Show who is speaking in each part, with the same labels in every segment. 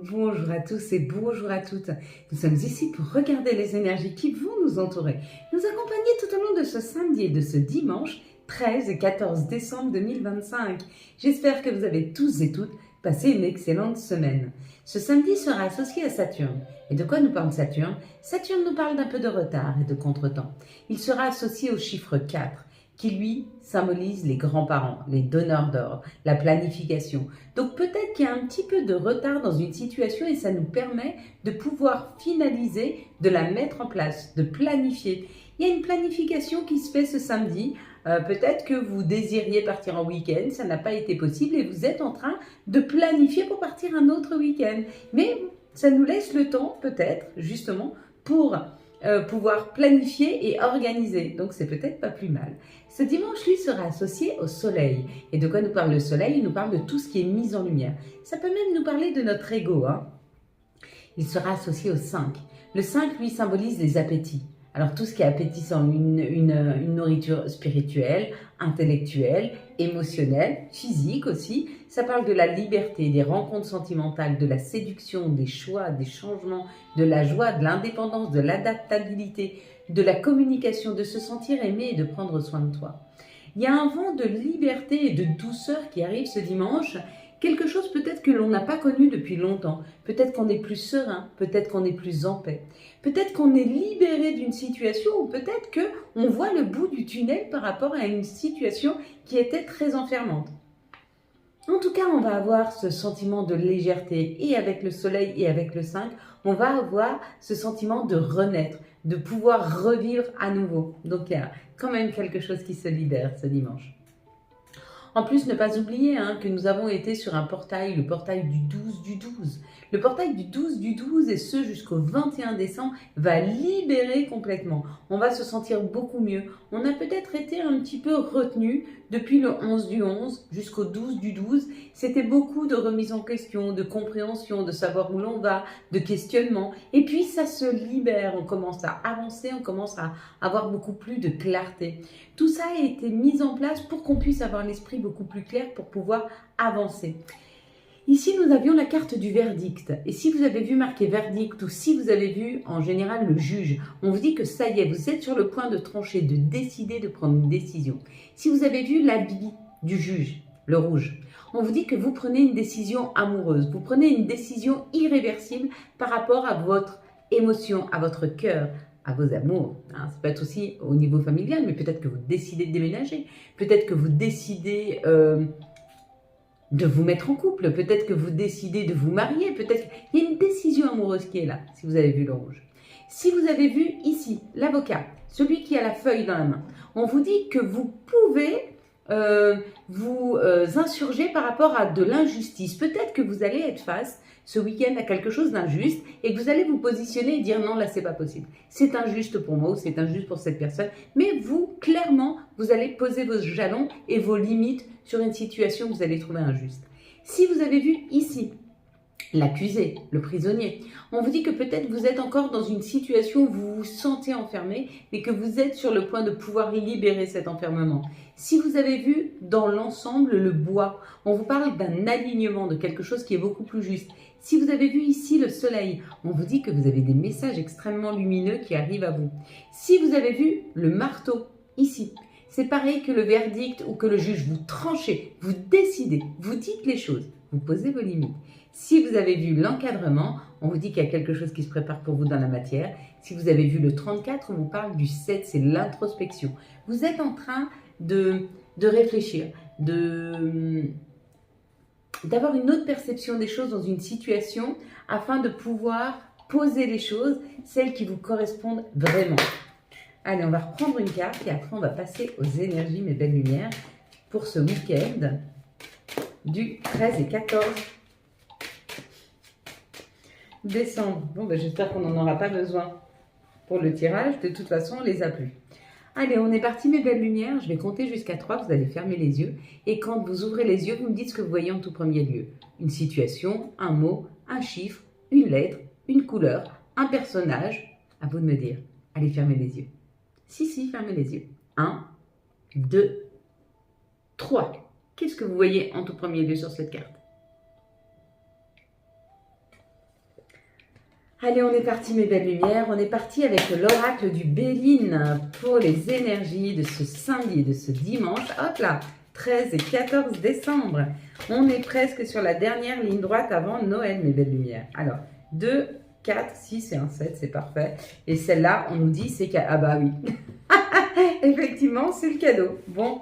Speaker 1: Bonjour à tous et bonjour à toutes. Nous sommes ici pour regarder les énergies qui vont nous entourer, nous accompagner tout au long de ce samedi et de ce dimanche 13 et 14 décembre 2025. J'espère que vous avez tous et toutes passé une excellente semaine. Ce samedi sera associé à Saturne. Et de quoi nous parle Saturne? Saturne nous parle d'un peu de retard et de contretemps. Il sera associé au chiffre 4. Qui lui symbolise les grands-parents, les donneurs d'ordre, la planification. Donc peut-être qu'il y a un petit peu de retard dans une situation et ça nous permet de pouvoir finaliser, de la mettre en place, de planifier. Il y a une planification qui se fait ce samedi. Peut-être que vous désiriez partir en week-end, ça n'a pas été possible et vous êtes en train de planifier pour partir un autre week-end. Mais ça nous laisse le temps peut-être justement pour pouvoir planifier et organiser. Donc c'est peut-être pas plus mal. Ce dimanche, lui, sera associé au soleil. Et de quoi nous parle le soleil? Il nous parle de tout ce qui est mis en lumière. Ça peut même nous parler de notre ego. Il sera associé au 5. Le 5, lui, symbolise les appétits. Alors tout ce qui est appétissant, une nourriture spirituelle, intellectuelle, émotionnelle, physique aussi. Ça parle de la liberté, des rencontres sentimentales, de la séduction, des choix, des changements, de la joie, de l'indépendance, de l'adaptabilité, de la communication, de se sentir aimé et de prendre soin de toi. Il y a un vent de liberté et de douceur qui arrive ce dimanche. Quelque chose peut-être que l'on n'a pas connu depuis longtemps. Peut-être qu'on est plus serein, peut-être qu'on est plus en paix. Peut-être qu'on est libéré d'une situation ou peut-être qu'on voit le bout du tunnel par rapport à une situation qui était très enfermante. En tout cas, on va avoir ce sentiment de légèreté et avec le soleil et avec le 5, on va avoir ce sentiment de renaître, de pouvoir revivre à nouveau. Donc il y a quand même quelque chose qui se libère ce dimanche. En plus, ne pas oublier que nous avons été sur un portail, le portail du 12 du 12. Le portail du 12 du 12 et ce jusqu'au 21 décembre va libérer complètement. On va se sentir beaucoup mieux. On a peut-être été un petit peu retenu depuis le 11 du 11 jusqu'au 12 du 12. C'était beaucoup de remise en question, de compréhension, de savoir où l'on va, de questionnement. Et puis ça se libère, on commence à avancer, on commence à avoir beaucoup plus de clarté. Tout ça a été mis en place pour qu'on puisse avoir l'esprit beaucoup plus clair pour pouvoir avancer. Ici, nous avions la carte du verdict. Et si vous avez vu marqué verdict ou si vous avez vu en général le juge, on vous dit que ça y est, vous êtes sur le point de trancher, de décider, de prendre une décision. Si vous avez vu l'habit du juge, le rouge, on vous dit que vous prenez une décision amoureuse. Vous prenez une décision irréversible par rapport à votre émotion, à votre cœur, à vos amours. Ça peut être aussi au niveau familial, mais peut-être que vous décidez de déménager. Peut-être que vous décidez de vous mettre en couple. Peut-être que vous décidez de vous marier. Peut-être qu'il y a une décision amoureuse qui est là, si vous avez vu le rouge. Si vous avez vu ici l'avocat, celui qui a la feuille dans la main, on vous dit que vous pouvez vous insurger par rapport à de l'injustice. Peut-être que vous allez être face ce week-end à quelque chose d'injuste et que vous allez vous positionner et dire non, là c'est pas possible. C'est injuste pour moi ou c'est injuste pour cette personne. Mais vous, clairement, vous allez poser vos jalons et vos limites sur une situation que vous allez trouver injuste. Si vous avez vu ici l'accusé, le prisonnier, on vous dit que peut-être vous êtes encore dans une situation où vous vous sentez enfermé et que vous êtes sur le point de pouvoir libérer cet enfermement. Si vous avez vu dans l'ensemble le bois, on vous parle d'un alignement, de quelque chose qui est beaucoup plus juste. Si vous avez vu ici le soleil, on vous dit que vous avez des messages extrêmement lumineux qui arrivent à vous. Si vous avez vu le marteau ici, c'est pareil que le verdict ou que le juge, vous tranchez, vous décidez, vous dites les choses, vous posez vos limites. Si vous avez vu l'encadrement, on vous dit qu'il y a quelque chose qui se prépare pour vous dans la matière. Si vous avez vu le 34, on vous parle du 7, c'est l'introspection. Vous êtes en train de réfléchir, d'avoir une autre perception des choses dans une situation afin de pouvoir poser les choses, celles qui vous correspondent vraiment. Allez, on va reprendre une carte et après on va passer aux énergies, mes belles lumières, pour ce week-end du 13 et 14 décembre. Bon, j'espère qu'on n'en aura pas besoin pour le tirage. De toute façon, on les a plus. Allez, on est parti, mes belles lumières. Je vais compter jusqu'à 3. Vous allez fermer les yeux. Et quand vous ouvrez les yeux, vous me dites ce que vous voyez en tout premier lieu. Une situation, un mot, un chiffre, une lettre, une couleur, un personnage. À vous de me dire. Allez, fermez les yeux. Si, fermez les yeux. 1, 2, 3. Qu'est-ce que vous voyez en tout premier lieu sur cette carte? Allez, on est parti mes belles lumières, on est parti avec l'oracle du Béline pour les énergies de ce samedi et de ce dimanche. Hop là, 13 et 14 décembre. On est presque sur la dernière ligne droite avant Noël mes belles lumières. Alors, 2, 4, 6 et un 7, c'est parfait. Et celle-là, on nous dit c'est... Ah bah oui, effectivement, c'est le cadeau. Bon,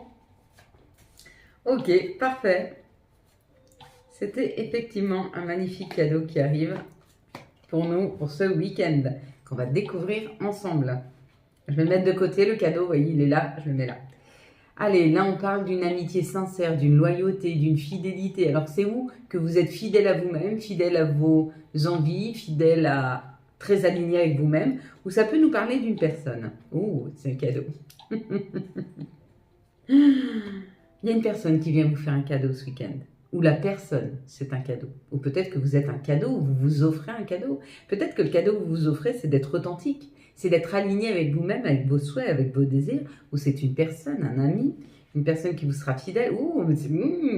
Speaker 1: ok, parfait. C'était effectivement un magnifique cadeau qui arrive pour nous, pour ce week-end, qu'on va découvrir ensemble. Je vais mettre de côté le cadeau, vous voyez, il est là, je le mets là. Allez, là on parle d'une amitié sincère, d'une loyauté, d'une fidélité. Alors c'est où que vous êtes fidèle à vous-même, fidèle à vos envies, fidèle à... très aligné avec vous-même, ou ça peut nous parler d'une personne. Oh, c'est un cadeau. Il y a une personne qui vient vous faire un cadeau ce week-end. Ou la personne, c'est un cadeau. Ou peut-être que vous êtes un cadeau, ou vous vous offrez un cadeau. Peut-être que le cadeau que vous vous offrez, c'est d'être authentique. C'est d'être aligné avec vous-même, avec vos souhaits, avec vos désirs. Ou c'est une personne, un ami, une personne qui vous sera fidèle. Ouh,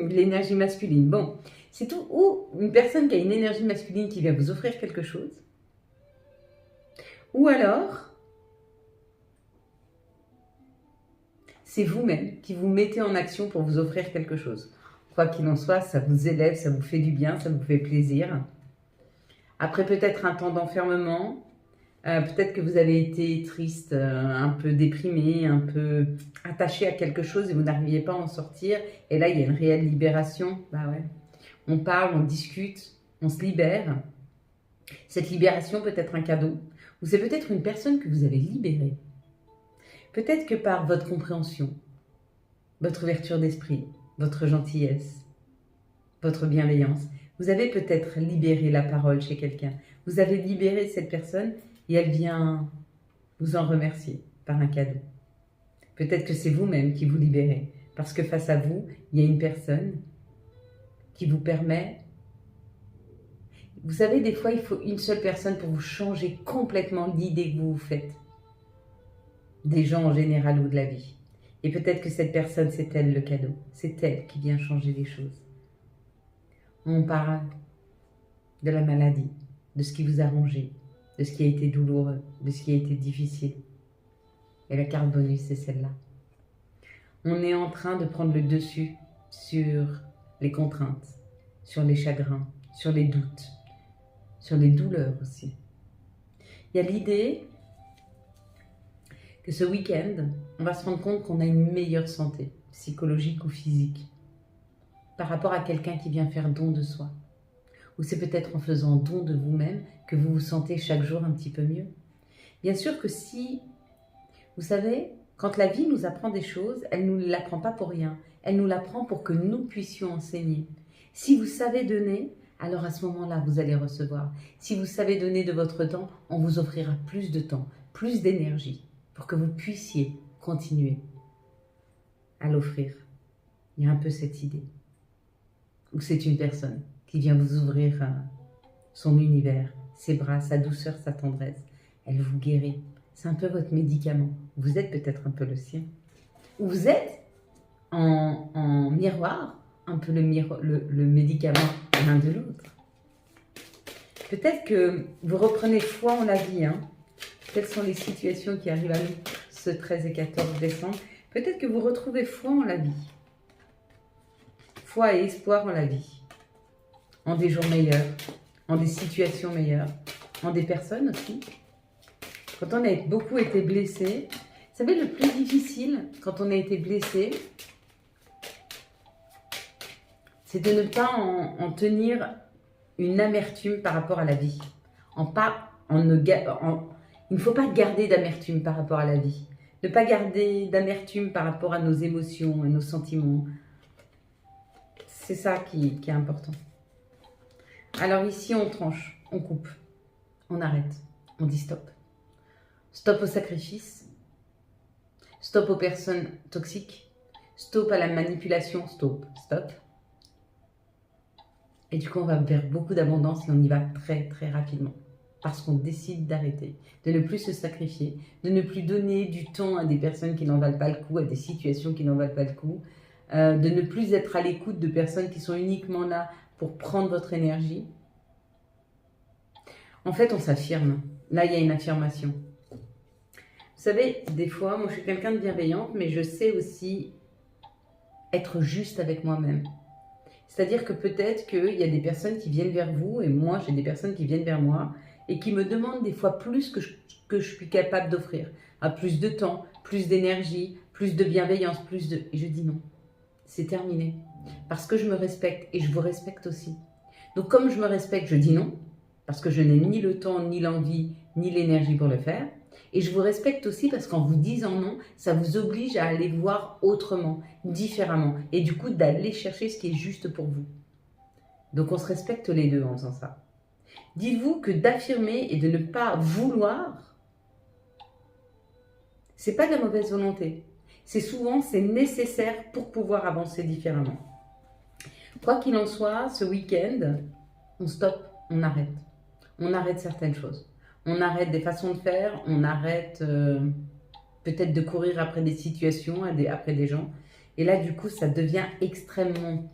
Speaker 1: l'énergie masculine. Bon, c'est tout. Ou une personne qui a une énergie masculine qui vient vous offrir quelque chose. Ou alors, c'est vous-même qui vous mettez en action pour vous offrir quelque chose. Quoi qu'il en soit, ça vous élève, ça vous fait du bien, ça vous fait plaisir. Après peut-être un temps d'enfermement, peut-être que vous avez été triste, un peu déprimé, un peu attaché à quelque chose et vous n'arriviez pas à en sortir. Et là, il y a une réelle libération. Bah ouais. On parle, on discute, on se libère. Cette libération peut être un cadeau ou c'est peut-être une personne que vous avez libérée. Peut-être que par votre compréhension, votre ouverture d'esprit, votre gentillesse, votre bienveillance, vous avez peut-être libéré la parole chez quelqu'un. Vous avez libéré cette personne et elle vient vous en remercier par un cadeau. Peut-être que c'est vous-même qui vous libérez parce que face à vous, il y a une personne qui vous permet... Vous savez, des fois, il faut une seule personne pour vous changer complètement l'idée que vous vous faites des gens en général ou de la vie. Et peut-être que cette personne, c'est elle le cadeau. C'est elle qui vient changer les choses. On parle de la maladie, de ce qui vous a rongé, de ce qui a été douloureux, de ce qui a été difficile. Et la carte bonus, c'est celle-là. On est en train de prendre le dessus sur les contraintes, sur les chagrins, sur les doutes, sur les douleurs aussi. Il y a l'idée que ce week-end, on va se rendre compte qu'on a une meilleure santé, psychologique ou physique, par rapport à quelqu'un qui vient faire don de soi. Ou c'est peut-être en faisant don de vous-même que vous vous sentez chaque jour un petit peu mieux. Bien sûr que si, vous savez, quand la vie nous apprend des choses, elle ne nous l'apprend pas pour rien. Elle nous l'apprend pour que nous puissions enseigner. Si vous savez donner, alors à ce moment-là, vous allez recevoir. Si vous savez donner de votre temps, on vous offrira plus de temps, plus d'énergie, pour que vous puissiez continuer à l'offrir. Il y a un peu cette idée. Ou c'est une personne qui vient vous ouvrir son univers, ses bras, sa douceur, sa tendresse. Elle vous guérit. C'est un peu votre médicament. Vous êtes peut-être un peu le sien. Ou vous êtes en miroir, un peu le médicament l'un de l'autre. Peut-être que vous reprenez foi en la vie, hein. Quelles sont les situations qui arrivent à nous ce 13 et 14 décembre? Peut-être que vous retrouvez foi en la vie. Foi et espoir en la vie. En des jours meilleurs, en des situations meilleures, en des personnes aussi. Quand on a beaucoup été blessé, vous savez, le plus difficile quand on a été blessé, c'est de ne pas en tenir une amertume par rapport à la vie. Il ne faut pas garder d'amertume par rapport à la vie. Ne pas garder d'amertume par rapport à nos émotions, à nos sentiments. C'est ça qui est important. Alors ici, on tranche, on coupe, on arrête, on dit stop. Stop au sacrifice, stop aux personnes toxiques, stop à la manipulation, stop. Et du coup, on va vers beaucoup d'abondance et on y va très très rapidement. Parce qu'on décide d'arrêter, de ne plus se sacrifier, de ne plus donner du temps à des personnes qui n'en valent pas le coup, à des situations qui n'en valent pas le coup, de ne plus être à l'écoute de personnes qui sont uniquement là pour prendre votre énergie. En fait, on s'affirme. Là, il y a une affirmation. Vous savez, des fois, moi, je suis quelqu'un de bienveillante, mais je sais aussi être juste avec moi-même. C'est-à-dire que peut-être qu'il y a des personnes qui viennent vers vous, et moi, j'ai des personnes qui viennent vers moi, et qui me demandent des fois plus que je suis capable d'offrir. Plus de temps, plus d'énergie, plus de bienveillance, plus de... Et je dis non. C'est terminé. Parce que je me respecte, et je vous respecte aussi. Donc comme je me respecte, je dis non, parce que je n'ai ni le temps, ni l'envie, ni l'énergie pour le faire. Et je vous respecte aussi parce qu'en vous disant non, ça vous oblige à aller voir autrement, différemment. Et du coup, d'aller chercher ce qui est juste pour vous. Donc on se respecte les deux en faisant ça. Dites-vous que d'affirmer et de ne pas vouloir, c'est pas de la mauvaise volonté. C'est souvent, c'est nécessaire pour pouvoir avancer différemment. Quoi qu'il en soit, ce week-end, on stoppe, on arrête. On arrête certaines choses. On arrête des façons de faire, on arrête peut-être de courir après des situations, après des gens. Et là, du coup, ça devient extrêmement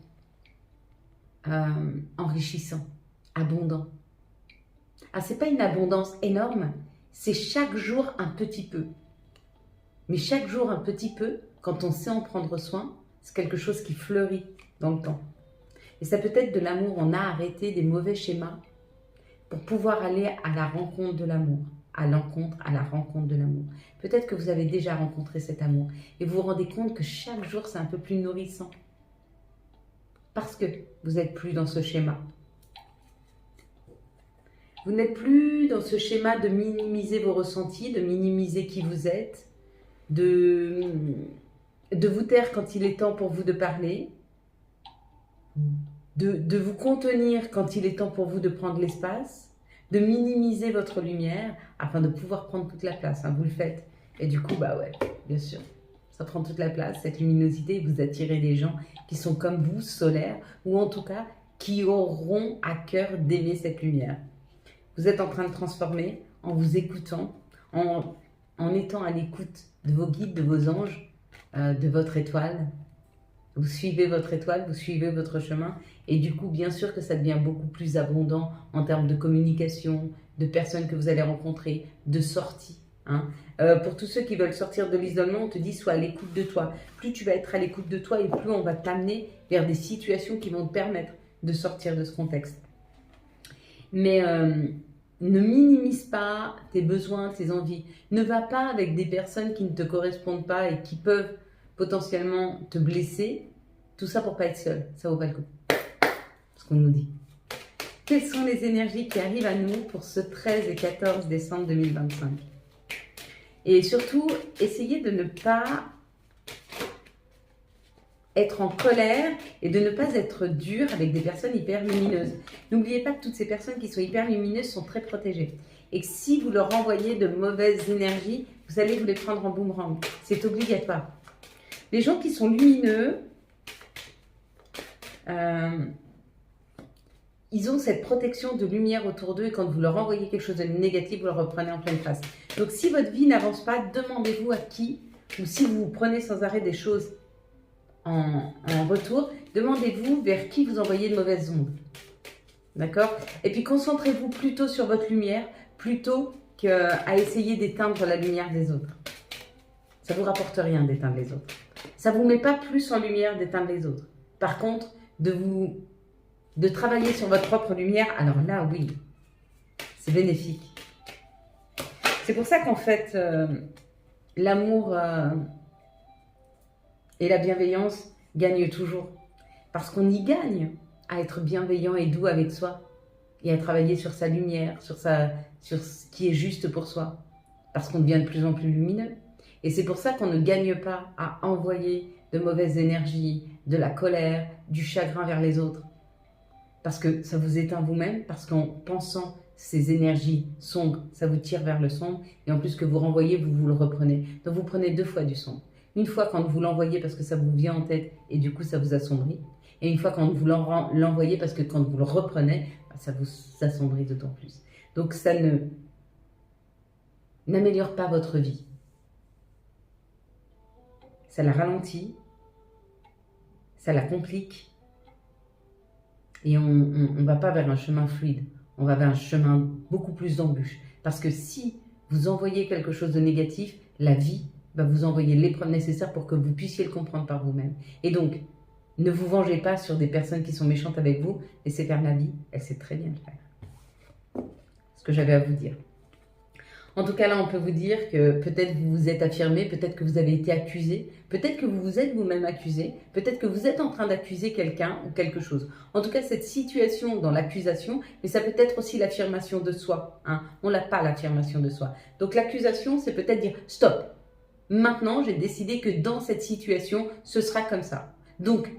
Speaker 1: enrichissant, abondant. C'est pas une abondance énorme, c'est chaque jour un petit peu. Mais chaque jour un petit peu, quand on sait en prendre soin, c'est quelque chose qui fleurit dans le temps. Et ça peut être de l'amour, on a arrêté des mauvais schémas pour pouvoir aller à la rencontre de l'amour, à la rencontre de l'amour. Peut-être que vous avez déjà rencontré cet amour et vous vous rendez compte que chaque jour c'est un peu plus nourrissant parce que vous n'êtes plus dans ce schéma. Vous n'êtes plus dans ce schéma de minimiser vos ressentis, de minimiser qui vous êtes, de vous taire quand il est temps pour vous de parler, de vous contenir quand il est temps pour vous de prendre l'espace, de minimiser votre lumière afin de pouvoir prendre toute la place. Vous le faites. Et du coup, bah ouais, bien sûr, ça prend toute la place, cette luminosité, et vous attirez des gens qui sont comme vous, solaires, ou en tout cas, qui auront à cœur d'aimer cette lumière. Vous êtes en train de transformer en vous écoutant, en étant à l'écoute de vos guides, de vos anges, de votre étoile. Vous suivez votre étoile, vous suivez votre chemin et du coup, bien sûr que ça devient beaucoup plus abondant en termes de communication, de personnes que vous allez rencontrer, de sorties. Pour tous ceux qui veulent sortir de l'isolement, on te dit sois à l'écoute de toi. Plus tu vas être à l'écoute de toi et plus on va t'amener vers des situations qui vont te permettre de sortir de ce contexte. Mais ne minimise pas tes besoins, tes envies. Ne va pas avec des personnes qui ne te correspondent pas et qui peuvent potentiellement te blesser. Tout ça pour pas être seul. Ça vaut pas le coup. Ce qu'on nous dit. Quelles sont les énergies qui arrivent à nous pour ce 13 et 14 décembre 2025? Et surtout, essayez de ne pas être en colère et de ne pas être dur avec des personnes hyper lumineuses. N'oubliez pas que toutes ces personnes qui sont hyper lumineuses sont très protégées. Et que si vous leur envoyez de mauvaises énergies, vous allez vous les prendre en boomerang. C'est obligatoire. Les gens qui sont lumineux, ils ont cette protection de lumière autour d'eux et quand vous leur envoyez quelque chose de négatif, vous le reprenez en pleine face. Donc si votre vie n'avance pas, demandez-vous à qui, ou si vous prenez sans arrêt des choses en retour, demandez-vous vers qui vous envoyez de mauvaises ondes. D'accord? Et puis concentrez-vous plutôt sur votre lumière, plutôt qu'à essayer d'éteindre la lumière des autres. Ça ne vous rapporte rien d'éteindre les autres. Ça ne vous met pas plus en lumière d'éteindre les autres. Par contre, de travailler sur votre propre lumière, alors là, oui, c'est bénéfique. C'est pour ça qu'en fait, l'amour et la bienveillance gagnent toujours. Parce qu'on y gagne à être bienveillant et doux avec soi et à travailler sur sa lumière, sur ce qui est juste pour soi. Parce qu'on devient de plus en plus lumineux. Et c'est pour ça qu'on ne gagne pas à envoyer de mauvaises énergies, de la colère, du chagrin vers les autres. Parce que ça vous éteint vous-même, parce qu'en pensant ces énergies sombres, ça vous tire vers le sombre. Et en plus que vous renvoyez, vous le reprenez. Donc vous prenez 2 fois du sombre. Une fois quand vous l'envoyez parce que ça vous vient en tête et du coup ça vous assombrit. Et une fois quand vous l'envoyez parce que quand vous le reprenez, ça vous assombrit d'autant plus. Donc ça n'améliore pas votre vie. Ça la ralentit, ça la complique et on ne va pas vers un chemin fluide. on va vers un chemin beaucoup plus d'embûches. Parce que si vous envoyez quelque chose de négatif, la vie va vous envoyer l'épreuve nécessaire pour que vous puissiez le comprendre par vous-même. Et donc, ne vous vengez pas sur des personnes qui sont méchantes avec vous, laissez faire la vie, elle sait très bien le faire. Ce que j'avais à vous dire. En tout cas, là, on peut vous dire que peut-être vous vous êtes affirmé, peut-être que vous avez été accusé, peut-être que vous vous êtes vous-même accusé, peut-être que vous êtes en train d'accuser quelqu'un ou quelque chose. En tout cas, cette situation dans l'accusation, mais ça peut être aussi l'affirmation de soi. Hein. On n'a pas l'affirmation de soi. Donc l'accusation, c'est peut-être dire « stop ». Maintenant, j'ai décidé que dans cette situation, ce sera comme ça. Donc,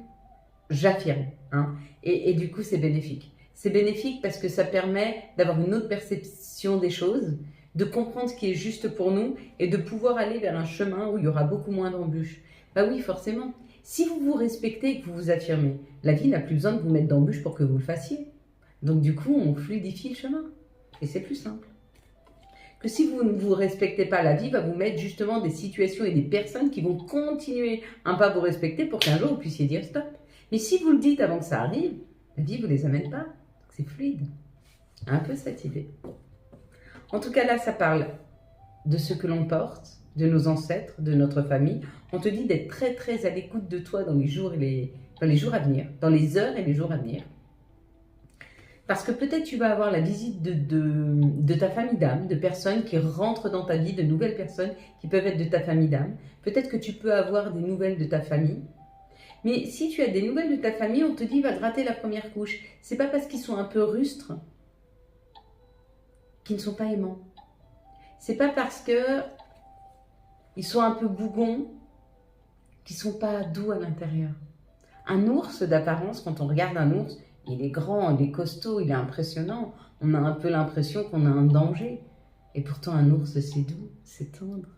Speaker 1: j'affirme. Hein. Et du coup, c'est bénéfique. C'est bénéfique parce que ça permet d'avoir une autre perception des choses, de comprendre ce qui est juste pour nous et de pouvoir aller vers un chemin où il y aura beaucoup moins d'embûches. Bah oui, forcément. Si vous vous respectez et que vous vous affirmez, la vie n'a plus besoin de vous mettre d'embûches pour que vous le fassiez. Donc du coup, on fluidifie le chemin. Et c'est plus simple. Que si vous ne vous respectez pas, la vie va vous mettre justement des situations et des personnes qui vont continuer à ne pas vous respecter pour qu'un jour vous puissiez dire stop. Mais si vous le dites avant que ça arrive, la vie ne vous les amène pas. C'est fluide. Un peu cette idée. En tout cas, là, ça parle de ce que l'on porte, de nos ancêtres, de notre famille. On te dit d'être très, très à l'écoute de toi dans les jours à venir, dans les heures et les jours à venir. Parce que peut-être tu vas avoir la visite de ta famille d'âme, de personnes qui rentrent dans ta vie, de nouvelles personnes qui peuvent être de ta famille d'âme. Peut-être que tu peux avoir des nouvelles de ta famille. Mais si tu as des nouvelles de ta famille, on te dit va gratter la première couche. C'est pas parce qu'ils sont un peu rustres qui ne sont pas aimants. C'est pas parce que ils sont un peu bougons qu'ils sont pas doux à l'intérieur. Un ours d'apparence, quand on regarde un ours, il est grand, il est costaud, il est impressionnant. On a un peu l'impression qu'on a un danger. Et pourtant, un ours, c'est doux, c'est tendre.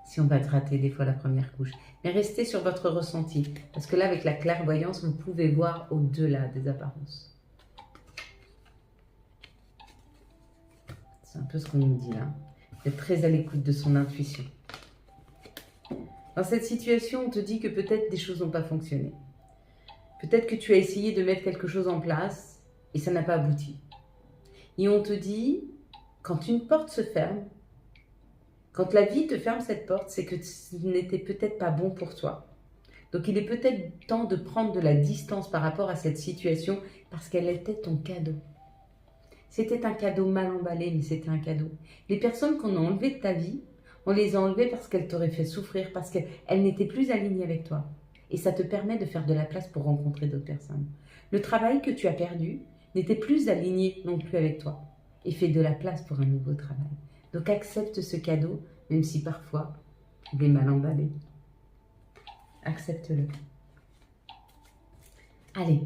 Speaker 1: Si on va gratter des fois la première couche. Mais restez sur votre ressenti. Parce que là, avec la clairvoyance, vous pouvez voir au-delà des apparences. C'est un peu ce qu'on nous dit là. D'être très à l'écoute de son intuition. Dans cette situation, on te dit que peut-être des choses n'ont pas fonctionné. Peut-être que tu as essayé de mettre quelque chose en place et ça n'a pas abouti. Et on te dit, quand une porte se ferme, quand la vie te ferme cette porte, c'est que ce n'était peut-être pas bon pour toi. Donc il est peut-être temps de prendre de la distance par rapport à cette situation parce qu'elle était ton cadeau. C'était un cadeau mal emballé, mais c'était un cadeau. Les personnes qu'on a enlevées de ta vie, on les a enlevées parce qu'elles t'auraient fait souffrir, parce qu'elles n'étaient plus alignées avec toi. Et ça te permet de faire de la place pour rencontrer d'autres personnes. Le travail que tu as perdu n'était plus aligné non plus avec toi. Et fais de la place pour un nouveau travail. Donc accepte ce cadeau, même si parfois il est mal emballé. Accepte-le. Allez.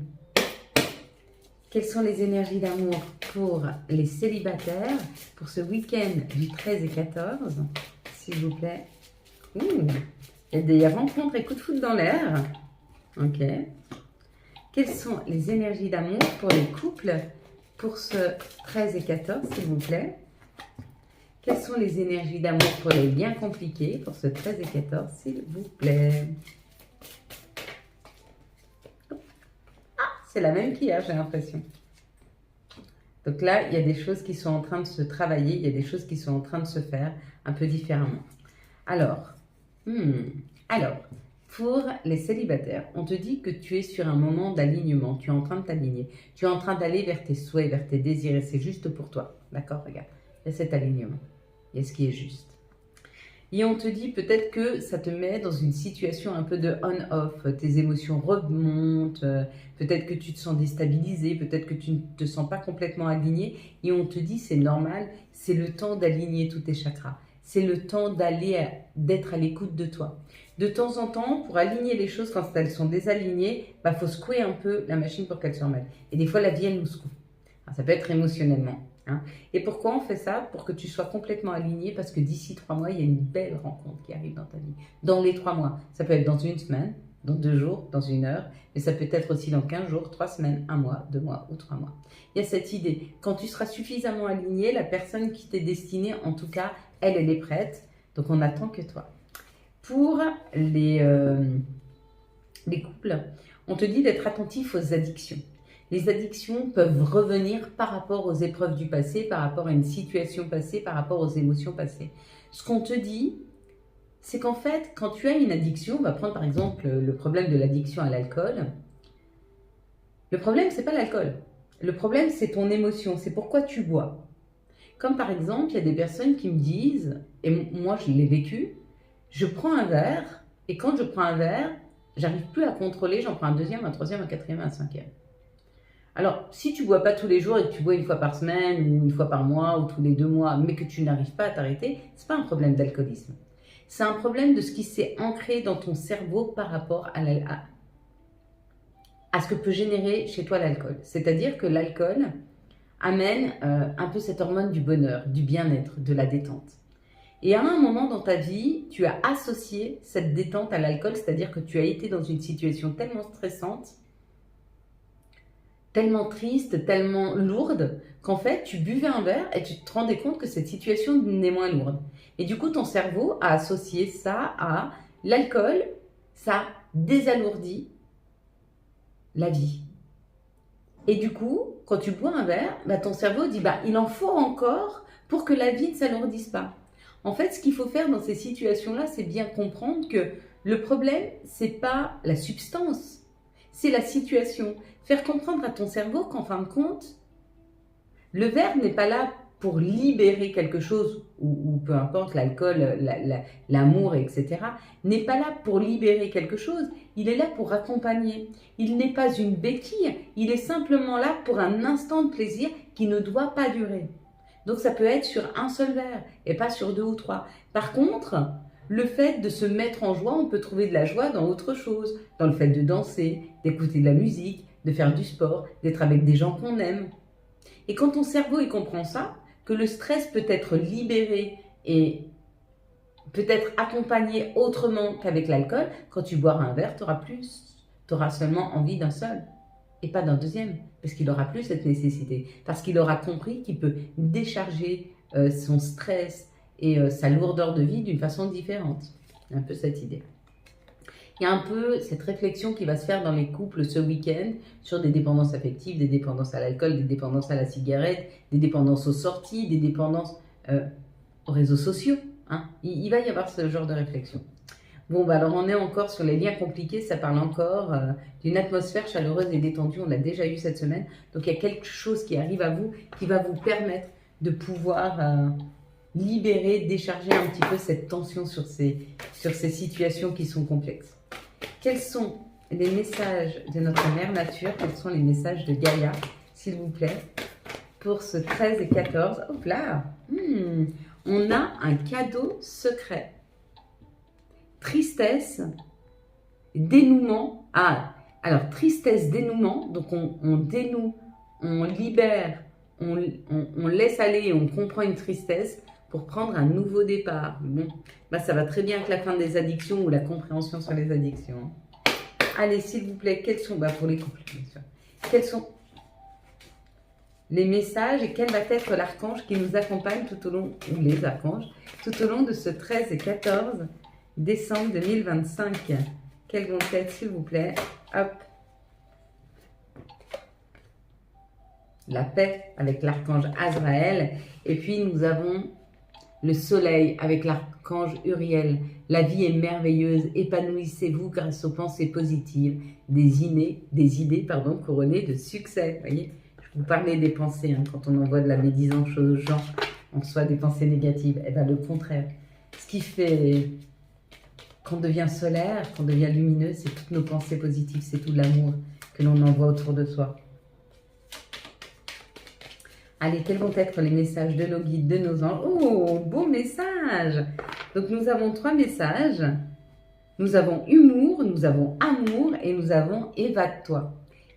Speaker 1: Quelles sont les énergies d'amour pour les célibataires pour ce week-end du 13 et 14, s'il vous plaît? Ouh, il y a des rencontres et coups de foot dans l'air. Ok. Quelles sont les énergies d'amour pour les couples pour ce 13 et 14, s'il vous plaît? Quelles sont les énergies d'amour pour les liens compliqués pour ce 13 et 14, s'il vous plaît? C'est la même qu'hier, j'ai l'impression. Donc là, il y a des choses qui sont en train de se travailler, il y a des choses qui sont en train de se faire un peu différemment. Alors, pour les célibataires, on te dit que tu es sur un moment d'alignement, tu es en train de t'aligner, tu es en train d'aller vers tes souhaits, vers tes désirs, et c'est juste pour toi. D'accord, regarde, il y a cet alignement, il y a ce qui est juste. Et on te dit peut-être que ça te met dans une situation un peu de on-off, tes émotions remontent, peut-être que tu te sens déstabilisé, peut-être que tu ne te sens pas complètement aligné. Et on te dit c'est normal, c'est le temps d'aligner tous tes chakras. C'est le temps d'être à l'écoute de toi. De temps en temps, pour aligner les choses quand elles sont désalignées, il faut secouer un peu la machine pour qu'elle se remette. Et des fois, la vie, elle nous secoue. Alors, ça peut être émotionnellement. Hein. Et pourquoi on fait ça? Pour que tu sois complètement aligné, parce que d'ici 3 mois, il y a une belle rencontre qui arrive dans ta vie. Dans les 3 mois, ça peut être dans une semaine, dans 2 jours, dans 1 heure, mais ça peut être aussi dans 15 jours, 3 semaines, 1 mois, 2 mois ou 3 mois. Il y a cette idée, quand tu seras suffisamment aligné, la personne qui t'est destinée, en tout cas, elle est prête, donc on n'attend que toi. Pour les couples, on te dit d'être attentif aux addictions. Les addictions peuvent revenir par rapport aux épreuves du passé, par rapport à une situation passée, par rapport aux émotions passées. Ce qu'on te dit, c'est qu'en fait, quand tu as une addiction, on va prendre par exemple le problème de l'addiction à l'alcool. Le problème, c'est pas l'alcool. Le problème, c'est ton émotion, c'est pourquoi tu bois. Comme par exemple, il y a des personnes qui me disent, et moi je l'ai vécu, je prends un verre, et quand je prends un verre, j'arrive plus à contrôler, j'en prends un deuxième, un troisième, un quatrième, un cinquième. Alors, si tu bois pas tous les jours et que tu bois une fois par semaine, ou une fois par mois, ou tous les 2 mois, mais que tu n'arrives pas à t'arrêter, c'est pas un problème d'alcoolisme. C'est un problème de ce qui s'est ancré dans ton cerveau par rapport à ce que peut générer chez toi l'alcool. C'est-à-dire que l'alcool amène un peu cette hormone du bonheur, du bien-être, de la détente. Et à un moment dans ta vie, tu as associé cette détente à l'alcool, c'est-à-dire que tu as été dans une situation tellement stressante, tellement triste, tellement lourde, qu'en fait, tu buvais un verre et tu te rendais compte que cette situation n'est moins lourde. Et du coup, ton cerveau a associé ça à l'alcool, ça désalourdit la vie. Et du coup, quand tu bois un verre, ton cerveau dit il en faut encore pour que la vie ne s'alourdisse pas. En fait, ce qu'il faut faire dans ces situations-là, c'est bien comprendre que le problème, c'est pas la substance, c'est la situation. Faire comprendre à ton cerveau qu'en fin de compte, le verre n'est pas là pour libérer quelque chose, ou peu importe, l'alcool, l'amour, etc., n'est pas là pour libérer quelque chose, il est là pour accompagner. Il n'est pas une béquille, il est simplement là pour un instant de plaisir qui ne doit pas durer. Donc ça peut être sur un seul verre et pas sur 2 ou 3. Par contre, le fait de se mettre en joie, on peut trouver de la joie dans autre chose, dans le fait de danser, d'écouter de la musique, de faire du sport, d'être avec des gens qu'on aime. Et quand ton cerveau il comprend ça, que le stress peut être libéré et peut être accompagné autrement qu'avec l'alcool, quand tu boiras un verre, tu auras seulement envie d'un seul et pas d'un deuxième, parce qu'il n'aura plus cette nécessité, parce qu'il aura compris qu'il peut décharger son stress et sa lourdeur de vie d'une façon différente. Un peu cette idée. Il y a un peu cette réflexion qui va se faire dans les couples ce week-end sur des dépendances affectives, des dépendances à l'alcool, des dépendances à la cigarette, des dépendances aux sorties, des dépendances aux réseaux sociaux. Hein. Il va y avoir ce genre de réflexion. Bon, alors on est encore sur les liens compliqués, ça parle encore d'une atmosphère chaleureuse et détendue, on l'a déjà eu cette semaine. Donc il y a quelque chose qui arrive à vous, qui va vous permettre de pouvoir libérer, décharger un petit peu cette tension sur ces situations qui sont complexes. Quels sont les messages de notre mère nature? Quels sont les messages de Gaïa, s'il vous plaît, pour ce 13 et 14? Hop là, on a un cadeau secret. Tristesse, dénouement. Ah, alors tristesse, dénouement. Donc on dénoue, on libère, on laisse aller et on comprend une tristesse pour prendre un nouveau départ. Bon, ça va très bien avec la fin des addictions ou la compréhension sur les addictions. Allez, s'il vous plaît, quels sont, pour les couples, bien sûr, quels sont les messages et quel va être l'archange qui nous accompagne tout au long, ou les archanges, tout au long de ce 13 et 14 décembre 2025. Quels vont être, s'il vous plaît? Hop. La paix avec l'archange Azraël. Et puis, nous avons le soleil avec l'archange Uriel. La vie est merveilleuse. Épanouissez-vous grâce aux pensées positives. Des idées couronnées de succès. Vous voyez, je vous parlais des pensées. Quand on envoie de la médisance aux gens, on reçoit des pensées négatives. Et bien, le contraire. Ce qui fait qu'on devient solaire, qu'on devient lumineux, c'est toutes nos pensées positives. C'est tout l'amour que l'on envoie autour de soi. Allez, quels vont être les messages de nos guides, de nos anges? Oh, beau message! Donc, nous avons 3 messages. Nous avons humour, nous avons amour et nous avons évade-toi.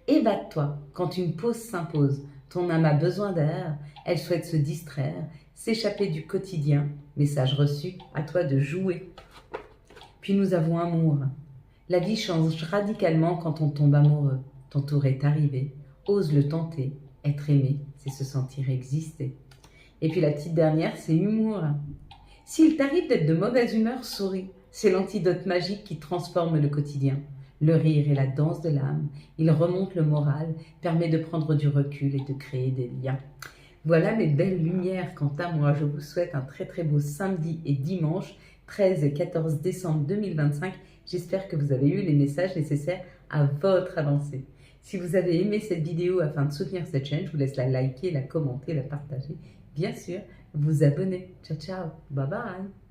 Speaker 1: Évade-toi quand une pause s'impose. Ton âme a besoin d'air, elle souhaite se distraire, s'échapper du quotidien. Message reçu, à toi de jouer. Puis nous avons amour. La vie change radicalement quand on tombe amoureux. Ton tour est arrivé, ose le tenter. Être aimé, c'est se sentir exister. Et puis la petite dernière, c'est humour. S'il t'arrive d'être de mauvaise humeur, souris. C'est l'antidote magique qui transforme le quotidien. Le rire est la danse de l'âme, il remonte le moral, permet de prendre du recul et de créer des liens. Voilà mes belles lumières. Quant à moi, je vous souhaite un très très beau samedi et dimanche 13 et 14 décembre 2025. J'espère que vous avez eu les messages nécessaires à votre avancée. Si vous avez aimé cette vidéo afin de soutenir cette chaîne, je vous laisse la liker, la commenter, la partager. Bien sûr, vous abonner. Ciao ciao, bye bye.